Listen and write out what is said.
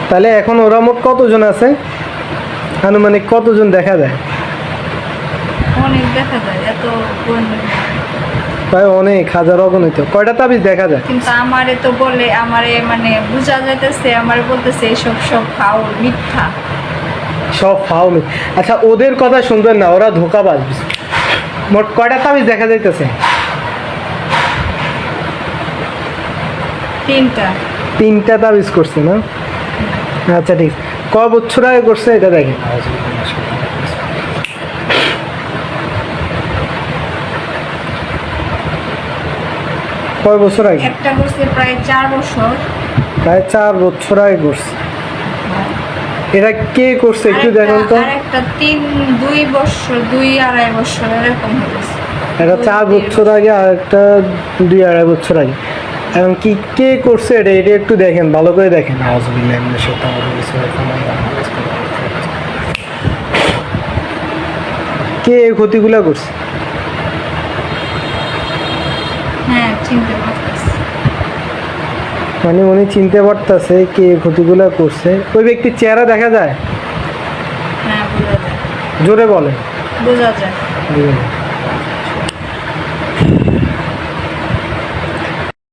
তাহলে এখন ওরা মোট কতজন আছে, আনুমানিক কতজন দেখা যায়? অনেক দেখা যায়, এত প্রায় অনেক হাজার অগণিত। কয়টা তাবিজ দেখা যায়? কিন্তু আমারে তো বলে, আমারে মানে বোঝা যাইতেছে, আমারে বলতেছে এইসব সব ফাউল, মিথ্যা। সব ফাউল। আচ্ছা, ওদের কথা শুনবেন না, ওরা ধোঁকাবাজ। মোট কয়টা তাবিজ দেখা যাইতেছে? তিনটা তাবিজ করছে না? আচ্ছা ঠিক। কয় বছর আগে করছে এটা দেখেন। কয় বছর আগে? একটা করছে প্রায় 4 বছর। প্রায় 4 বছর আগে করছে। এটা কে করছে একটু দেখেন তো। আরেকটা 2 বছর, 2-2.5 বছর এরকম হয়েছে। এটা 4 বছর আগে, আর একটা 2-2.5 বছর আগে। এখন কি কে করছে এটা, এটা একটু দেখেন, ভালো করে দেখেন। কে এই ক্ষতিগুলা করছে? হ্যাঁ, চিনতে পারতেছি। মানে উনি চিনতে পারতেছে কে এই ক্ষতিগুলা করছে। ওই ব্যক্তির চেহারা দেখা যায়? হ্যাঁ, বোঝা যায়। জোরে বলে। বোঝা যায়।